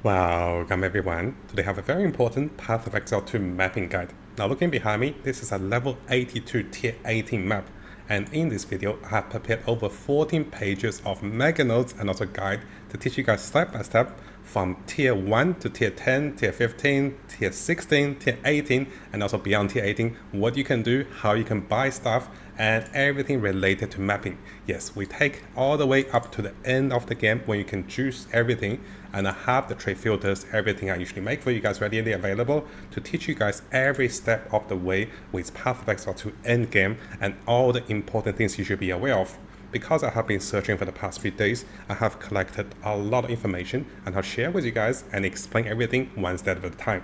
Welcome everyone. Today I have a very important Path of Exile 2 mapping guide. Now looking behind me, this is a level 82 tier 18 map. And in this video, I have prepared over 14 pages of mega notes and also guide to teach you guys step by step from tier 1 to tier 10, tier 15, tier 16, tier 18, and also beyond tier 18, what you can do, how you can buy stuff, and everything related to mapping. Yes, we take all the way up to the end of the game when you can choose everything, and I have the trade filters, everything I usually make for you guys readily available to teach you guys every step of the way with Path of Exile to Endgame and all the important things you should be aware of. Because I have been searching for the past few days, I have collected a lot of information and I'll share with you guys and explain everything one step at a time.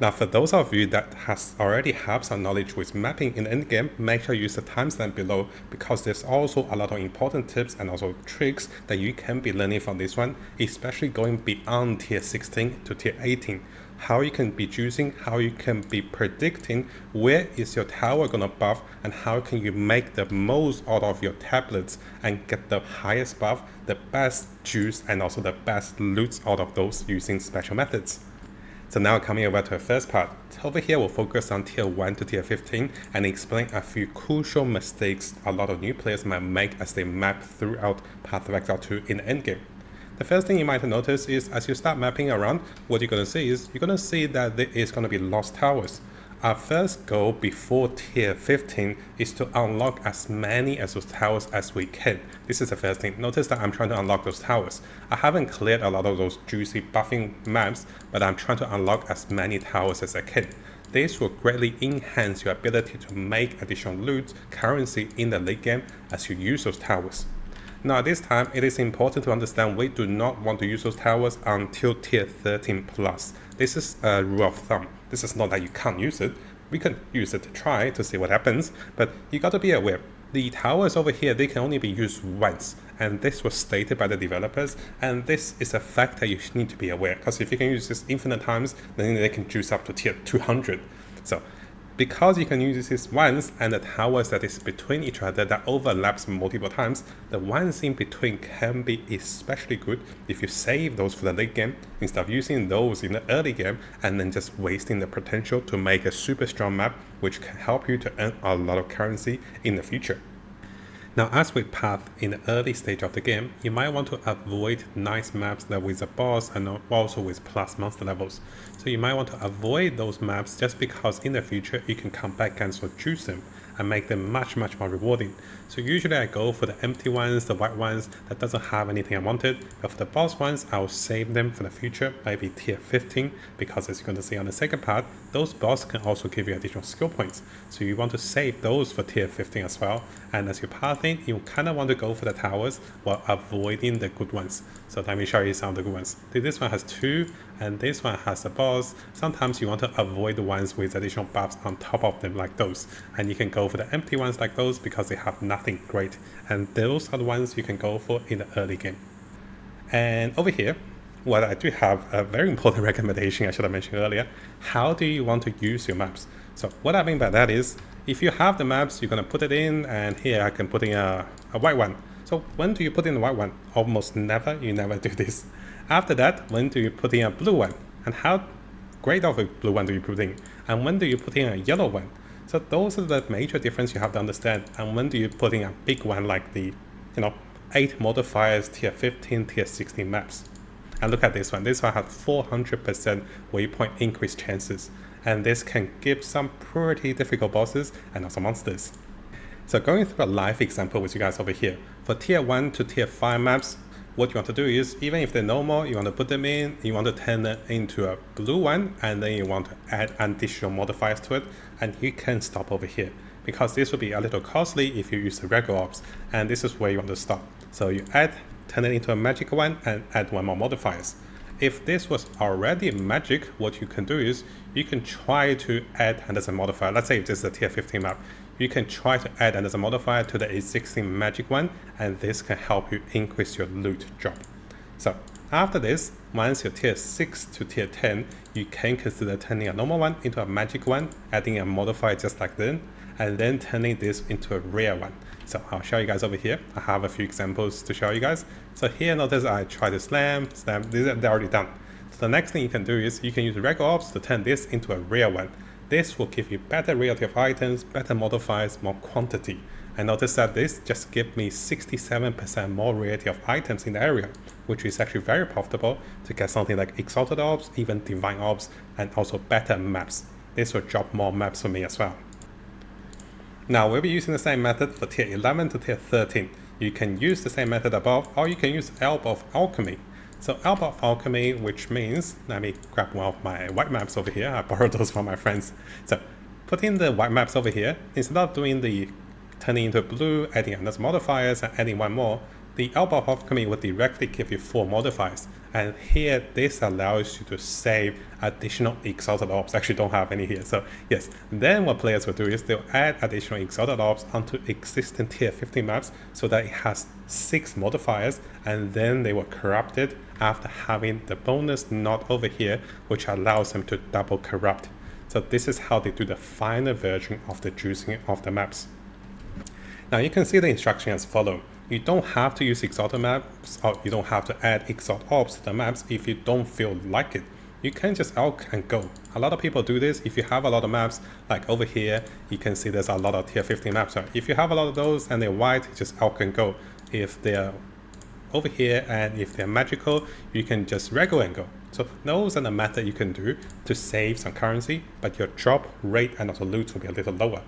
Now, for those of you that has already have some knowledge with mapping in the endgame, make sure you use the timestamp below because there's also a lot of important tips and also tricks that you can be learning from this one, especially going beyond tier 16 to tier 18. How you can be choosing, how you can be predicting where is your tower gonna buff and how can you make the most out of your tablets and get the highest buff, the best juice and also the best loot out of those using special methods. So now coming over to the first part, over here we'll focus on tier 1 to tier 15 and explain a few crucial mistakes a lot of new players might make as they map throughout Path of Exile 2 in the endgame. The first thing you might notice is as you start mapping around, what you're going to see is you're going to see that there is going to be lost towers. Our first goal before tier 15 is to unlock as many of those towers as we can. This is the first thing. Notice that I'm trying to unlock those towers. I haven't cleared a lot of those juicy buffing maps, but I'm trying to unlock as many towers as I can. This will greatly enhance your ability to make additional loot currency in the late game as you use those towers. Now this time, it is important to understand we do not want to use those towers until tier 13 plus. This is a rule of thumb. This is not that you can't use it. We can use it to try to see what happens, but you got to be aware. The towers over here, they can only be used once, and this was stated by the developers, and this is a fact that you need to be aware, because if you can use this infinite times, then they can juice up to tier 200. So because you can use this once and the towers that is between each other that overlaps multiple times, the ones in between can be especially good if you save those for the late game instead of using those in the early game and then just wasting the potential to make a super strong map which can help you to earn a lot of currency in the future. Now, as with Path in the early stage of the game, you might want to avoid nice maps that with a boss and also with plus monster levels. So you might want to avoid those maps just because in the future you can come back and so choose them and make them much more rewarding. So usually I go for the empty ones, the white ones that doesn't have anything I wanted, but for the boss ones I'll save them for the future, maybe tier 15, because as you're going to see on the second part, those boss can also give you additional skill points. So you want to save those for tier 15 as well, and as you path in, you kind of want to go for the towers while avoiding the good ones. So let me show you some of the good ones. This one has 2 and this one has a boss. Sometimes you want to avoid the ones with additional buffs on top of them like those, and you can go for the empty ones like those because they have nothing great, and those are the ones you can go for in the early game. And over here, well, I do have a very important recommendation I should have mentioned earlier. How do you want to use your maps? So what I mean by that is, if you have the maps, you're going to put it in, and here I can put in a white one. So when do you put in the white one? Almost never, you never do this. After that, when do you put in a blue one? And how great of a blue one do you put in? And when do you put in a yellow one? So those are the major difference you have to understand. And when do you put in a big one like the 8 modifiers, tier 15, tier 16 maps? And look at this one. This one has 400% waypoint increase chances. And this can give some pretty difficult bosses and also monsters. So going through a live example with you guys over here. For tier 1 to tier 5 maps, what you want to do is, even if they're normal, you want to put them in, you want to turn it into a blue one, and then you want to add additional modifiers to it, and you can stop over here. Because this will be a little costly if you use the regular ops, and this is where you want to stop. So you turn it into a magic one, and add 1 more modifiers. If this was already magic, what you can do is, you can try to add another modifier. Let's say if this is a tier 15 map, you can try to add another modifier to the existing magic one, and this can help you increase your loot drop. So after this, once you're tier 6 to tier 10, you can consider turning a normal one into a magic one, adding a modifier just like then, and then turning this into a rare one. So I'll show you guys over here. I have a few examples to show you guys. So here, notice I try to slam, they're already done. So the next thing you can do is you can use regular ops to turn this into a rare one. This will give you better reality of items, better modifiers, more quantity. And notice that this just gives me 67% more reality of items in the area, which is actually very profitable to get something like Exalted Orbs, even Divine Orbs, and also better maps. This will drop more maps for me as well. Now we'll be using the same method for tier 11 to tier 13. You can use the same method above, or you can use Elbow of Alchemy. So Elbow of Alchemy, which means, let me grab one of my white maps over here. I borrowed those from my friends. So putting the white maps over here, instead of doing the turning into blue, adding another modifiers, and adding one more, the Elbow of Alchemy will directly give you 4 modifiers. And here, this allows you to save additional Exalted Orbs. Actually, don't have any here. So yes, then what players will do is they'll add additional Exalted Orbs onto existing tier 15 maps so that it has 6 modifiers, and then they will corrupt it after having the bonus node over here, which allows them to double corrupt. So this is how they do the final version of the juicing of the maps. Now you can see the instruction as follows. You don't have to use Exalted maps, or you don't have to add Exalted Orbs to the maps if you don't feel like it. You can just alch and go. A lot of people do this. If you have a lot of maps, like over here, you can see there's a lot of tier 15 maps. So if you have a lot of those and they're white, just alch and go. If they're over here and if they're magical, you can just regular and go. So those are the method you can do to save some currency, but your drop rate and also loot will be a little lower.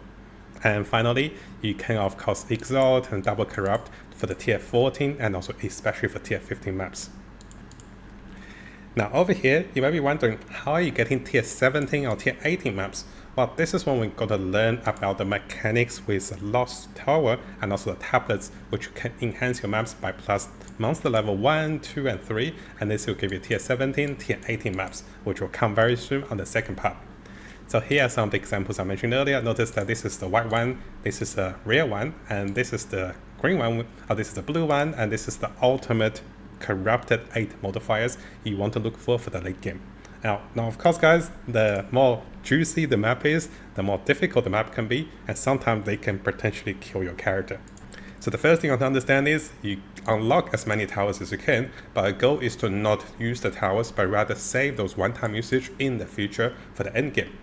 And finally, you can of course exalt and double corrupt for the tier 14 and also especially for tier 15 maps. Now over here, you might be wondering, how are you getting tier 17 or tier 18 maps? Well, this is when we're going to learn about the mechanics with the Lost Tower and also the tablets, which can enhance your maps by plus monster level 1, 2, and 3, and this will give you tier 17, tier 18 maps, which will come very soon on the second part. So here are some of the examples I mentioned earlier. Notice that this is the white one, this is the rare one, and this is the green one, or this is the blue one, and this is the ultimate corrupted 8 modifiers you want to look for the late game. Now of course guys, the more juicy the map is, the more difficult the map can be, and sometimes they can potentially kill your character. So the first thing you have to understand is you unlock as many towers as you can, but our goal is to not use the towers, but rather save those one-time usage in the future for the end game.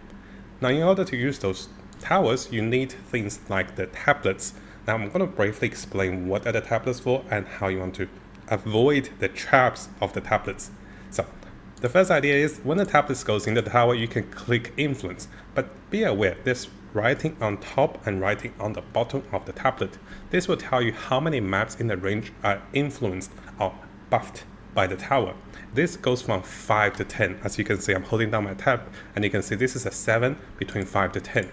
Now in order to use those towers, you need things like the tablets. Now I'm going to briefly explain what are the tablets for and how you want to avoid the traps of the tablets. So the first idea is when the tablets goes in the tower, you can click influence, but be aware there's writing on top and writing on the bottom of the tablet. This will tell you how many maps in the range are influenced or buffed by the tower. This goes from 5 to 10. As you can see, I'm holding down my tab and you can see this is a 7 between 5 to 10.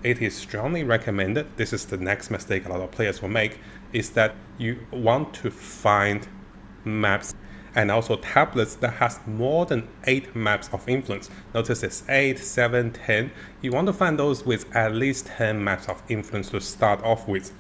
It is strongly recommended, this is the next mistake a lot of players will make, is that you want to find maps and also tablets that has more than 8 maps of influence. Notice it's 8, 7, 10. You want to find those with at least 10 maps of influence to start off with.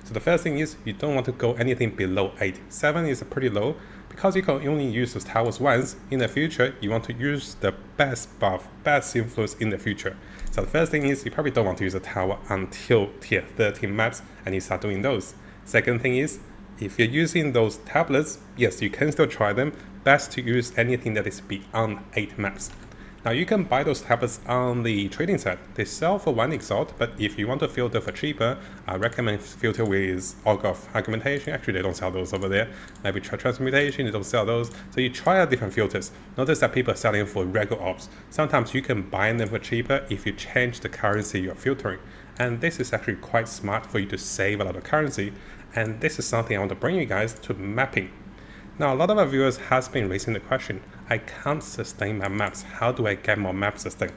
So the first thing is you don't want to go anything below 8. 7 is pretty low. Because you can only use those towers once, in the future, you want to use the best buff, best influence in the future. So the first thing is you probably don't want to use a tower until tier 13 maps and you start doing those. Second thing is, if you're using those tablets, yes, you can still try them. Best to use anything that is beyond 8 maps. Now you can buy those tablets on the trading site. They sell for 1 exalt, but if you want to filter for cheaper, I recommend filter with Augur of Argumentation. Actually, they don't sell those over there. Maybe try Transmutation, they don't sell those. So you try out different filters. Notice that people are selling for regular orbs. Sometimes you can buy them for cheaper if you change the currency you're filtering. And this is actually quite smart for you to save a lot of currency. And this is something I want to bring you guys to mapping. Now, a lot of our viewers has been raising the question, I can't sustain my maps. How do I get more map sustain?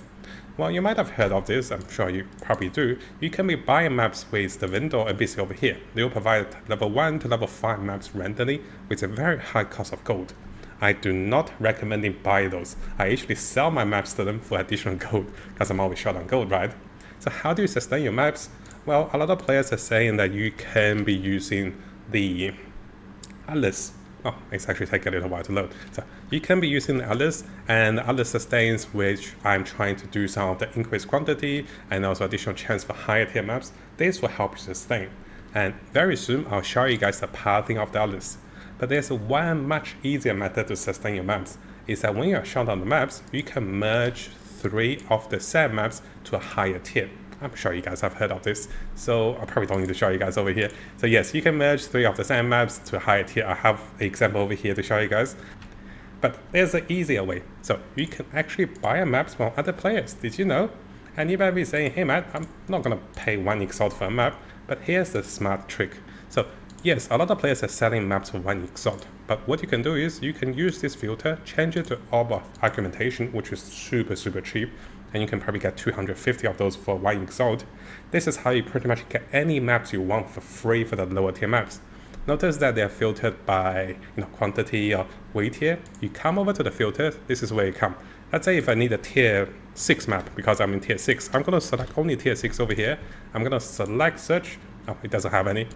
Well, you might have heard of this. I'm sure you probably do. You can be buying maps with the vendor NPC over here. They will provide level 1 to level 5 maps randomly with a very high cost of gold. I do not recommend buy those. I actually sell my maps to them for additional gold because I'm always short on gold, right? So how do you sustain your maps? Well, a lot of players are saying that you can be using the Atlas Oh, it's actually taking a little while to load. So you can be using the others, and other sustains, which I'm trying to do some of the increased quantity and also additional chance for higher tier maps. This will help you sustain. And very soon, I'll show you guys the pathing of the others. But there's one much easier method to sustain your maps, is that when you're short on the maps, you can merge 3 of the same maps to a higher tier. I'm sure you guys have heard of this, so I probably don't need to show you guys over here. So yes, you can merge 3 of the same maps to a higher tier. I have an example over here to show you guys. But there's an easier way. So you can actually buy maps from other players. Did you know? And you might be saying, hey Matt, I'm not going to pay 1 exalt for a map. But here's the smart trick. So yes, a lot of players are selling maps for 1 exalt. But what you can do is you can use this filter, change it to orb of augmentation, which is super cheap. And you can probably get 250 of those for 1 exalt. This is how you pretty much get any maps you want for free for the lower tier maps. Notice that they're filtered by quantity or weight tier. You come over to the filter, this is where you come. Let's say if I need a tier 6 map because I'm in tier 6, I'm going to select only tier 6 over here. I'm going to select search. Oh, it doesn't have any.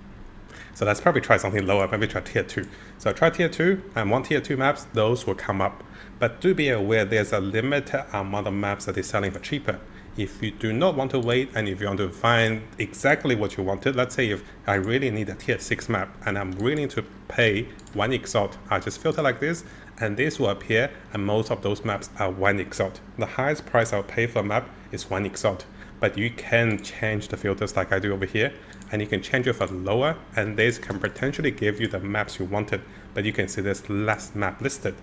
So let's probably try something lower, maybe try tier 2. So try tier 2 and 1 tier 2 maps, those will come up. But do be aware there's a limited amount of maps that they're selling for cheaper. If you do not want to wait and if you want to find exactly what you wanted, let's say if I really need a tier 6 map and I'm willing to pay 1 exalt, I just filter like this and this will appear and most of those maps are 1 exalt. The highest price I'll pay for a map is 1 exalt. But you can change the filters like I do over here and you can change it for lower and this can potentially give you the maps you wanted, but you can see there's less map listed.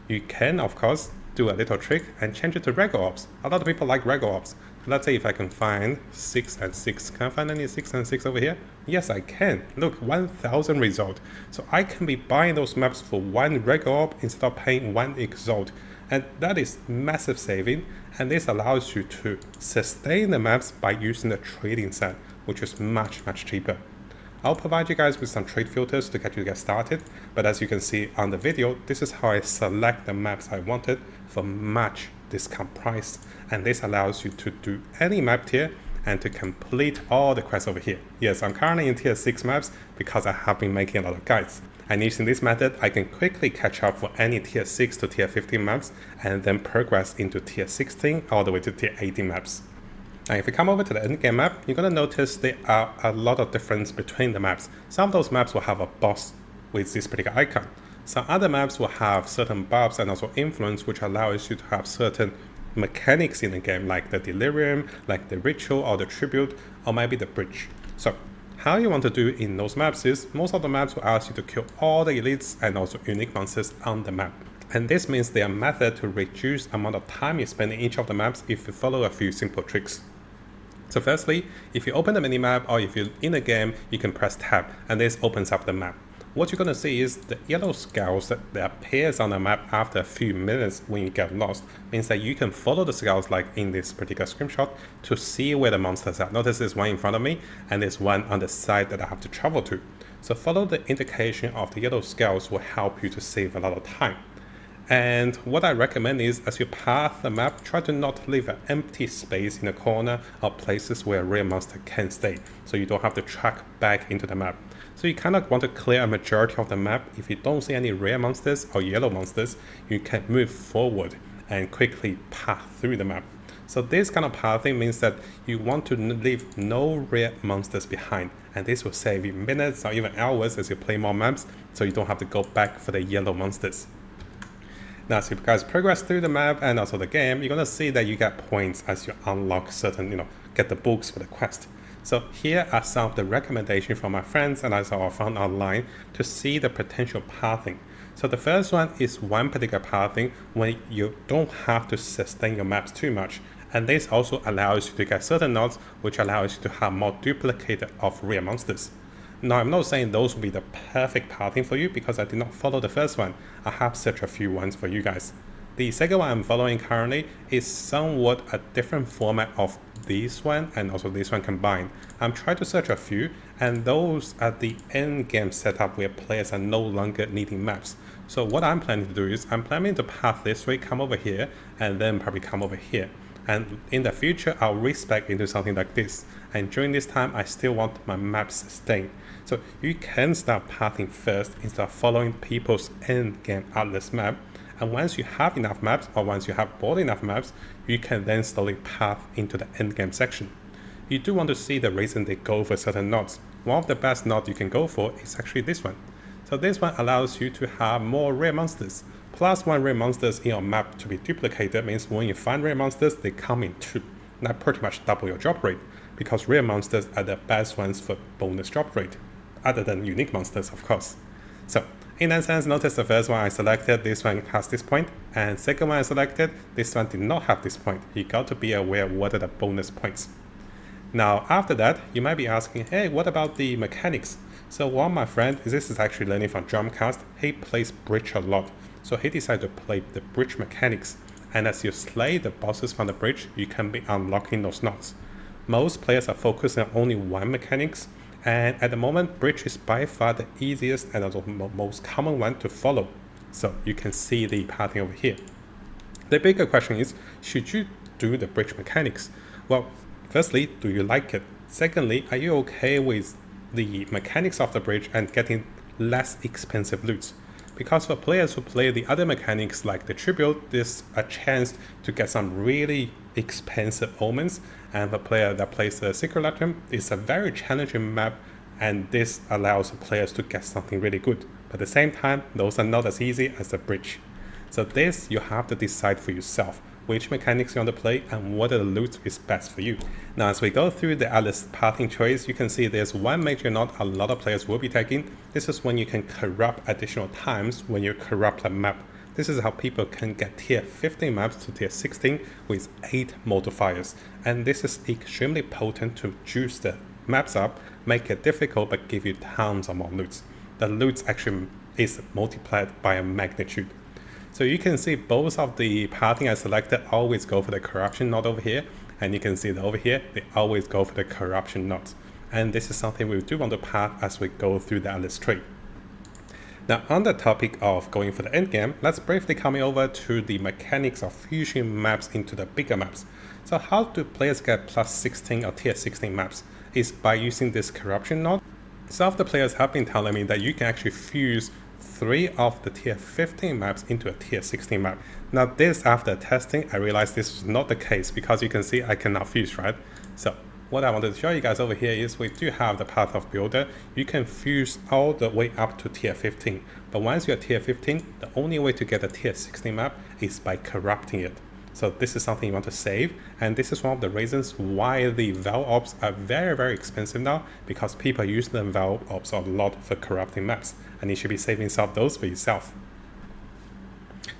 You can, of course, do a little trick and change it to Ryoal orbs. A lot of people like Ryoal orbs. Let's say if I can find 6 and 6. Can I find any 6 and 6 over here? Yes, I can. Look, 1000 result. So I can be buying those maps for 1 Ryoal orb instead of paying 1 exalt. And that is massive saving. And this allows you to sustain the maps by using the trading set, which is much cheaper. I'll provide you guys with some trade filters to get started, but as you can see on the video, this is how I select the maps I wanted for much discount price. And this allows you to do any map tier and to complete all the quests over here. Yes, I'm currently in tier 6 maps because I have been making a lot of guides. And using this method, I can quickly catch up for any tier 6 to tier 15 maps and then progress into tier 16 all the way to tier 18 maps. Now if you come over to the endgame map, you're going to notice there are a lot of difference between the maps. Some of those maps will have a boss with this particular icon. Some other maps will have certain buffs and also influence which allows you to have certain mechanics in the game, like the delirium, like the ritual or the tribute, or maybe the bridge. So how you want to do in those maps is most of the maps will ask you to kill all the elites and also unique monsters on the map. And this means there are methods to reduce the amount of time you spend in each of the maps if you follow a few simple tricks. So firstly, if you open the minimap or if you're in the game, you can press tab and this opens up the map. What you're going to see is the yellow scales that appears on the map after a few minutes when you get lost, means that you can follow the scales like in this particular screenshot to see where the monsters are. Notice there's one in front of me and there's one on the side that I have to travel to. So follow the indication of the yellow scales will help you to save a lot of time. And what I recommend is as you path the map, try to not leave an empty space in a corner or places where a rare monster can stay, so you don't have to track back into the map. So you kind of want to clear a majority of the map. If you don't see any rare monsters or yellow monsters, you can move forward and quickly path through the map. So this kind of pathing means that you want to leave no rare monsters behind, and this will save you minutes or even hours as you play more maps, so you don't have to go back for the yellow monsters. Now, as you guys progress through the map and also the game, you're going to see that you get points as you unlock certain, get the books for the quest. So here are some of the recommendations from my friends and also I found online to see the potential pathing. So the first one is one particular pathing when you don't have to sustain your maps too much. And this also allows you to get certain nodes, which allows you to have more duplicate of rare monsters. Now, I'm not saying those will be the perfect pathing for you because I did not follow the first one. I have such a few ones for you guys. The second one I'm following currently is somewhat a different format of this one and also this one combined. I'm trying to search a few, and those are the end game setup where players are no longer needing maps. So what I'm planning to do is I'm planning to path this way, come over here, and then probably come over here. And in the future, I'll respec into something like this. And during this time, I still want my map sustained. So you can start pathing first instead of following people's endgame atlas map. And once you have enough maps, or once you have bought enough maps, you can then slowly path into the endgame section. You do want to see the reason they go for certain nodes. One of the best nodes you can go for is actually this one. So this one allows you to have more rare monsters. +1 rare monsters in your map to be duplicated means when you find rare monsters, they come in 2. That pretty much double your drop rate, because rare monsters are the best ones for bonus drop rate, other than unique monsters, of course. So in that sense, notice the first one I selected, this one has this point, and second one I selected, this one did not have this point. You got to be aware what are the bonus points. Now after that, you might be asking, hey, what about the mechanics? So one of my friend, this is actually learning from Dramkast, he plays bridge a lot. So he decided to play the bridge mechanics. And as you slay the bosses from the bridge, you can be unlocking those nodes. Most players are focusing on only one mechanics, and at the moment, bridge is by far the easiest and also most common one to follow. So you can see the pathing over here. The bigger question is, should you do the bridge mechanics? Well, firstly, do you like it? Secondly, are you okay with the mechanics of the bridge and getting less expensive loot? Because for players who play the other mechanics like the tribute, there's a chance to get some really expensive omens, and for player that plays the secret lantern, it's a very challenging map, and this allows players to get something really good. But at the same time, those are not as easy as the bridge. So this, you have to decide for yourself which mechanics you want to play and what the loot is best for you. Now as we go through the atlas pathing choice, you can see there's one major node a lot of players will be taking. This is when you can corrupt additional times when you corrupt a map. This is how people can get tier 15 maps to tier 16 with 8 modifiers. And this is extremely potent to juice the maps up, make it difficult but give you tons of more loot. The loot actually is multiplied by a magnitude. So you can see both of the pathing I selected always go for the corruption node over here, and you can see that over here they always go for the corruption node. And this is something we do want to path as we go through the atlas tree. Now on the topic of going for the endgame, let's briefly come over to the mechanics of fusing maps into the bigger maps. So how do players get +16 or tier 16 maps? Is by using this corruption node. Some of the players have been telling me that you can actually fuse 3 of the tier 15 maps into a tier 16 map. Now this, after testing, I realized this was not the case, because you can see I cannot fuse, right? So what I wanted to show you guys over here is we do have the path of builder. You can fuse all the way up to tier 15. But once you're tier 15, the only way to get a tier 16 map is by corrupting it. So this is something you want to save, and this is one of the reasons why the Val Ops are very expensive now, because people use the Val Ops a lot for corrupting maps, and you should be saving some of those for yourself.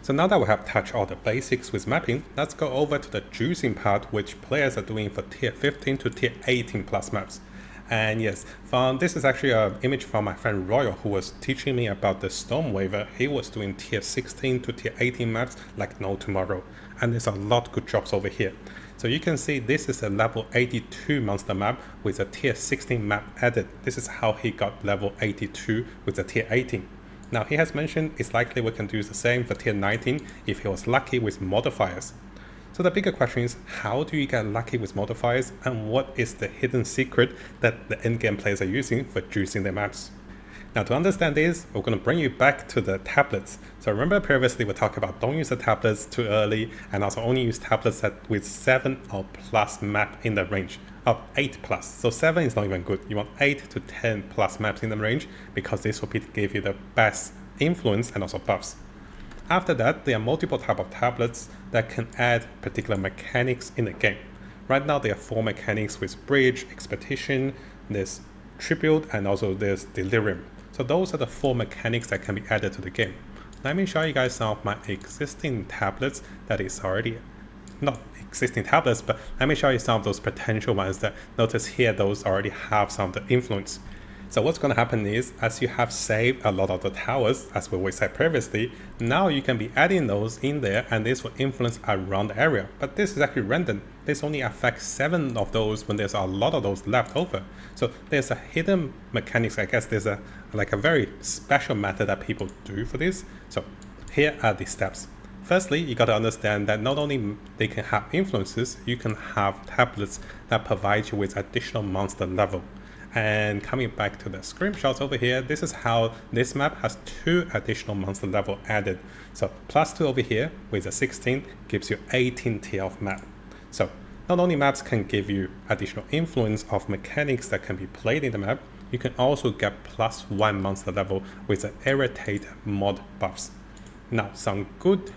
So now that we have touched all the basics with mapping, let's go over to the juicing part, which players are doing for tier 15 to tier 18 plus maps. And yes, this is actually an image from my friend Ryoal, who was teaching me about the Storm Waver. He was doing tier 16 to tier 18 maps like no tomorrow. And there's a lot of good jobs over here. So you can see this is a level 82 monster map with a tier 16 map added. This is how he got level 82 with a tier 18. Now he has mentioned it's likely we can do the same for tier 19 if he was lucky with modifiers. So the bigger question is, how do you get lucky with modifiers, and what is the hidden secret that the endgame players are using for juicing their maps? Now to understand this, we're going to bring you back to the tablets. So remember previously we talked about don't use the tablets too early, and also only use tablets with 7 or plus map in the range of 8 plus. So 7 is not even good. You want 8 to 10 plus maps in the range, because this will give you the best influence and also buffs. After that, there are multiple type of tablets that can add particular mechanics in the game. Right now there are 4 mechanics with Bridge, Expedition, there's Tribute, and also there's Delirium. So those are the 4 mechanics that can be added to the game. Let me show you guys some of my existing tablets that is already, not existing tablets, but let me show you some of those potential ones that notice here, those already have some of the influence. So what's going to happen is, as you have saved a lot of the towers, as we said previously, now you can be adding those in there, and this will influence around the area. But this is actually random. This only affects 7 of those when there's a lot of those left over. So there's a hidden mechanics. I guess there's a very special method that people do for this. So here are the steps. Firstly, you got to understand that not only they can have influences, you can have tablets that provide you with additional monster level. And coming back to the screenshots over here, this is how this map has 2 additional monster level added. So +2 over here with a 16 gives you 18 tier of map. So not only maps can give you additional influence of mechanics that can be played in the map, you can also get +1 monster level with the irritate mod buffs. Now, some good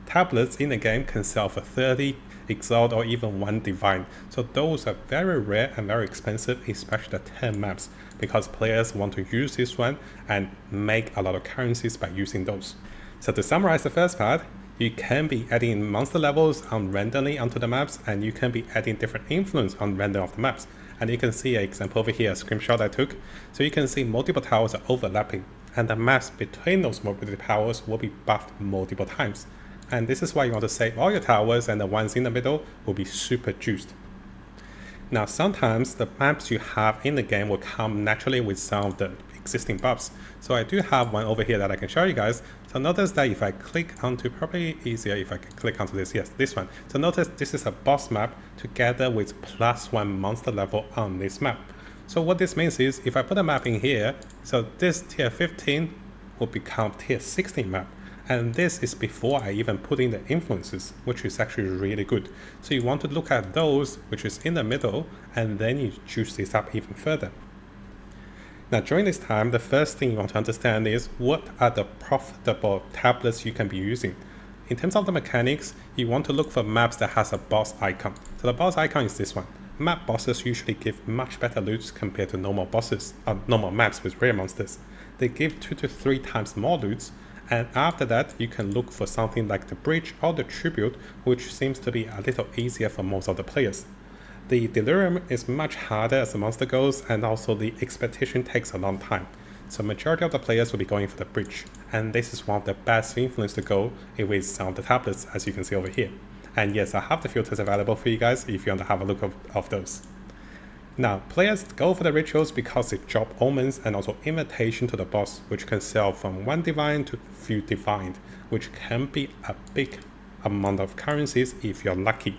tablets in the game can sell for 30 Exile or even 1 divine, so those are very rare and very expensive, especially the 10 maps, because players want to use this one and make a lot of currencies by using those. So to summarize the first part, you can be adding monster levels randomly onto the maps, and you can be adding different influence on random of the maps. And you can see an example over here, a screenshot I took. So you can see multiple towers are overlapping, and the maps between those multiple towers will be buffed multiple times. And this is why you want to save all your towers, and the ones in the middle will be super juiced. Now, sometimes the maps you have in the game will come naturally with some of the existing buffs. So I do have one over here that I can show you guys. So notice that if I click onto, probably easier if I can click onto this, yes, this one. So notice this is a boss map together with +1 monster level on this map. So what this means is if I put a map in here, so this tier 15 will become tier 16 map. And this is before I even put in the influences, which is actually really good. So you want to look at those, which is in the middle, and then you juice this up even further. Now, during this time, the first thing you want to understand is what are the profitable tablets you can be using. In terms of the mechanics, you want to look for maps that has a boss icon. So the boss icon is this one. Map bosses usually give much better loot compared to normal bosses, normal maps with rare monsters. They give 2 to 3 times more loot. And after that, you can look for something like the bridge or the tribute, which seems to be a little easier for most of the players. The delirium is much harder as the monster goes, and also the expedition takes a long time. So majority of the players will be going for the bridge, and this is one of the best influence to go with some of the tablets, as you can see over here. And yes, I have the filters available for you guys if you want to have a look of those. Now, players go for the rituals because they drop omens and also invitation to the boss, which can sell from 1 divine to few divine, which can be a big amount of currencies if you're lucky.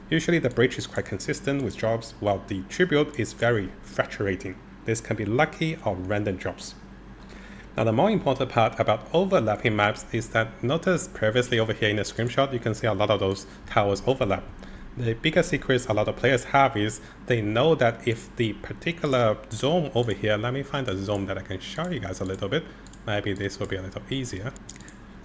Usually the bridge is quite consistent with drops, while the tribute is very fluctuating. This can be lucky or random drops. Now, the more important part about overlapping maps is that notice previously over here in the screenshot, you can see a lot of those towers overlap. The biggest secrets a lot of players have is they know that if the particular zone over here, let me find a zone that I can show you guys a little bit. Maybe this will be a little easier.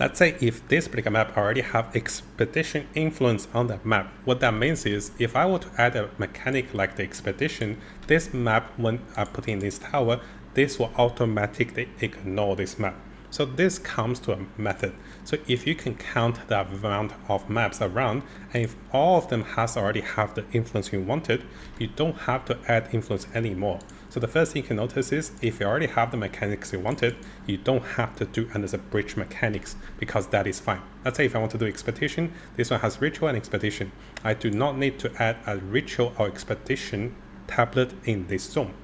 Let's say if this particular map already have expedition influence on that map, what that means is if I were to add a mechanic like the expedition, this map, when I put in this tower, this will automatically ignore this map. So this comes to a method. So if you can count the amount of maps around, and if all of them has already have the influence you wanted, you don't have to add influence anymore. So the first thing you can notice is if you already have the mechanics you wanted, you don't have to do another bridge mechanics because that is fine. Let's say if I want to do expedition, this one has ritual and expedition. I do not need to add a ritual or expedition tablet in this zone.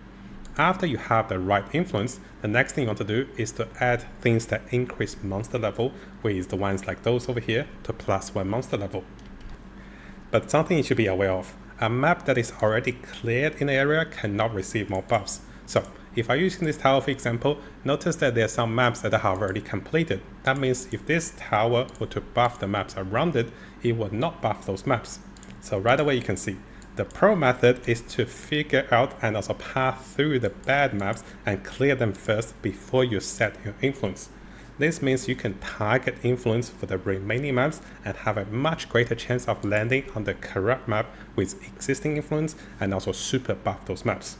After you have the right influence, the next thing you want to do is to add things that increase monster level, with the ones like those over here to +1 monster level. But something you should be aware of, a map that is already cleared in the area cannot receive more buffs. So if I'm using this tower for example, notice that there are some maps that are already completed. That means if this tower were to buff the maps around it, it will not buff those maps. So right away you can see, the pro method is to figure out and also pass through the bad maps and clear them first before you set your influence. This means you can target influence for the remaining maps and have a much greater chance of landing on the correct map with existing influence and also super buff those maps.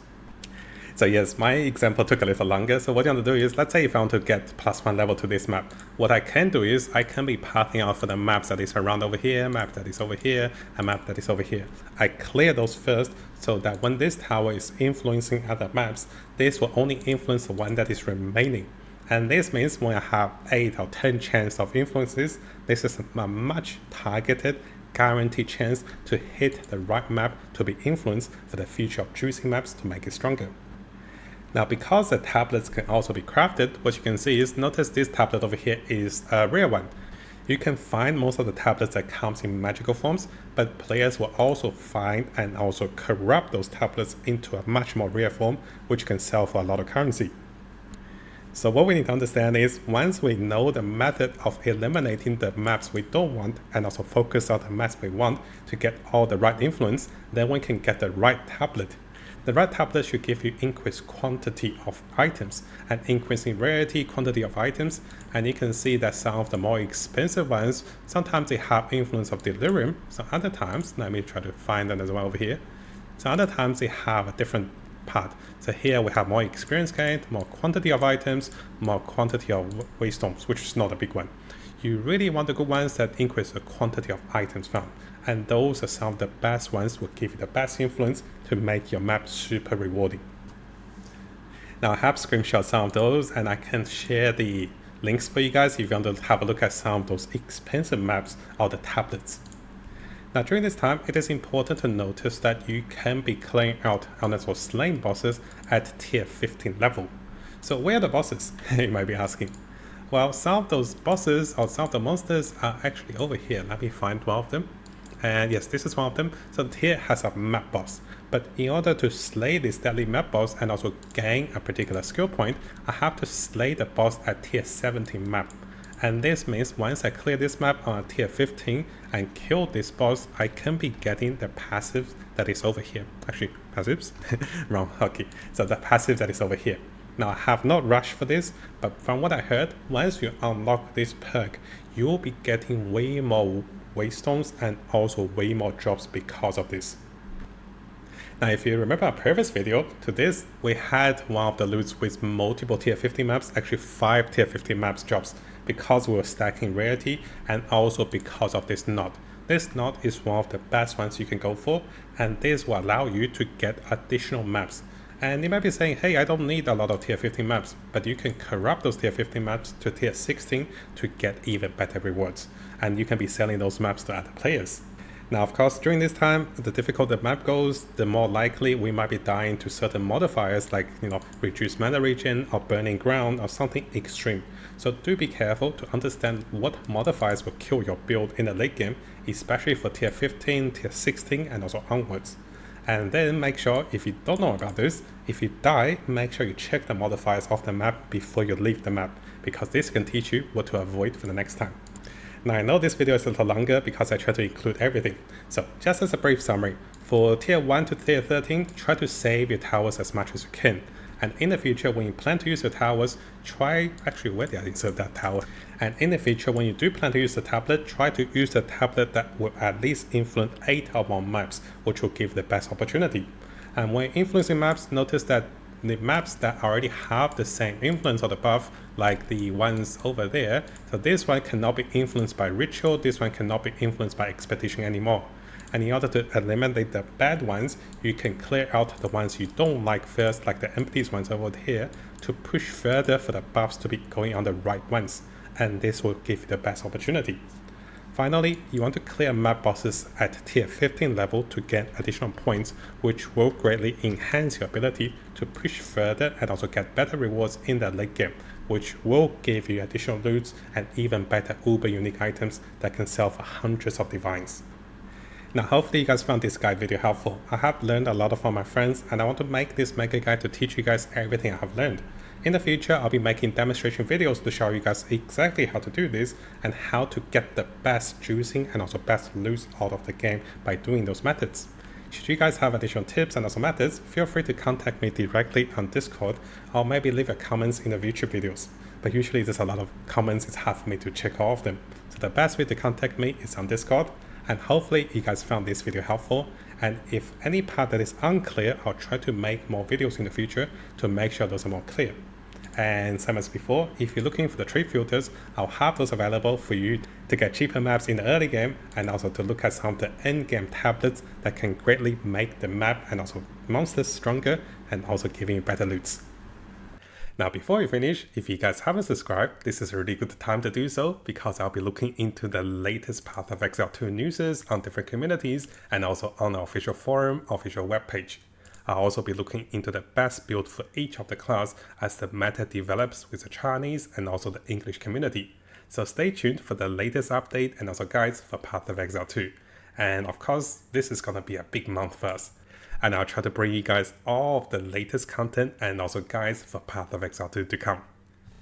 So yes, my example took a little longer. So what you want to do is, let's say if I want to get +1 level to this map, what I can do is I can be pathing out for the maps that is around over here, map that is over here, a map that is over here. I clear those first so that when this tower is influencing other maps, this will only influence the one that is remaining. And this means when I have 8 or 10 chance of influences, this is a much targeted, guaranteed chance to hit the right map to be influenced for the future of juicing maps to make it stronger. Now, because the tablets can also be crafted, what you can see is, notice this tablet over here is a rare one. You can find most of the tablets that comes in magical forms, but players will also find and also corrupt those tablets into a much more rare form, which can sell for a lot of currency. So what we need to understand is, once we know the method of eliminating the maps we don't want and also focus on the maps we want to get all the right influence, then we can get the right tablet. The right tablet should give you increased quantity of items and increasing rarity quantity of items, and you can see that some of the more expensive ones, sometimes they have influence of delirium, some other times, let me try to find them as well over here, some other times they have a different part. So here we have more experience gained, more quantity of items, more quantity of waystones, which is not a big one. You really want the good ones that increase the quantity of items found, and those are some of the best ones will give you the best influence to make your map super rewarding. Now I have screenshot some of those, and I can share the links for you guys if you want to have a look at some of those expensive maps or the tablets. Now during this time, it is important to notice that you can be clearing out and also slaying bosses at tier 15 level. So where are the bosses? You might be asking. Well, some of those bosses or some of the monsters are actually over here. Let me find one of them. And yes, this is one of them. So here has a map boss. But in order to slay this deadly map boss and also gain a particular skill point, I have to slay the boss at tier 17 map. And this means once I clear this map on tier 15 and kill this boss, I can be getting the passive that is over here. Actually, passives? Wrong, okay. So the passive that is over here. Now I have not rushed for this, but from what I heard, once you unlock this perk, you will be getting way more waystones and also way more drops because of this. Now if you remember our previous video to this, we had one of the loots with multiple tier 50 maps, actually 5 tier 50 maps drops, because we were stacking rarity and also because of this knot. This knot is one of the best ones you can go for, and this will allow you to get additional maps. And you might be saying, hey, I don't need a lot of tier 15 maps, but you can corrupt those tier 15 maps to tier 16 to get even better rewards. And you can be selling those maps to other players. Now, of course, during this time, the difficulty the map goes, the more likely we might be dying to certain modifiers like, reduced mana regen or burning ground or something extreme. So do be careful to understand what modifiers will kill your build in the late game, especially for tier 15, tier 16 and also onwards. And then make sure, if you don't know about this, if you die, make sure you check the modifiers of the map before you leave the map, because this can teach you what to avoid for the next time. Now I know this video is a little longer because I try to include everything. So just as a brief summary, for tier 1 to tier 13, try to save your towers as much as you can. And in the future, when you plan to use your towers, where did I insert that tower? And in the future, when you do plan to use the tablet, try to use the tablet that will at least influence 8 or more maps, which will give the best opportunity. And when influencing maps, notice that the maps that already have the same influence or the buff, like the ones over there, so this one cannot be influenced by ritual, this one cannot be influenced by expedition anymore. And in order to eliminate the bad ones, you can clear out the ones you don't like first, like the empty ones over here, to push further for the buffs to be going on the right ones. And this will give you the best opportunity. Finally, you want to clear map bosses at tier 15 level to gain additional points, which will greatly enhance your ability to push further and also get better rewards in the late game, which will give you additional loots and even better uber unique items that can sell for hundreds of divines. Now hopefully you guys found this guide video helpful. I have learned a lot from my friends, and I want to make this mega guide to teach you guys everything I have learned. In the future, I'll be making demonstration videos to show you guys exactly how to do this and how to get the best juicing and also best loot out of the game by doing those methods. Should you guys have additional tips and also methods, feel free to contact me directly on Discord, or maybe leave your comments in the future videos. But usually there's a lot of comments, it's hard for me to check all of them. So the best way to contact me is on Discord. And hopefully you guys found this video helpful, and if any part that is unclear, I'll try to make more videos in the future to make sure those are more clear. And same as before, if you're looking for the trade filters, I'll have those available for you to get cheaper maps in the early game, and also to look at some of the end game tablets that can greatly make the map and also monsters stronger and also giving you better loots. Now before we finish, if you guys haven't subscribed, this is a really good time to do so, because I'll be looking into the latest Path of Exile 2 news on different communities and also on our official forum, official webpage. I'll also be looking into the best build for each of the class as the meta develops with the Chinese and also the English community. So stay tuned for the latest update and also guides for Path of Exile 2. And of course, this is gonna be a big month for us. And I'll try to bring you guys all of the latest content and also guides for Path of Exile 2 to come.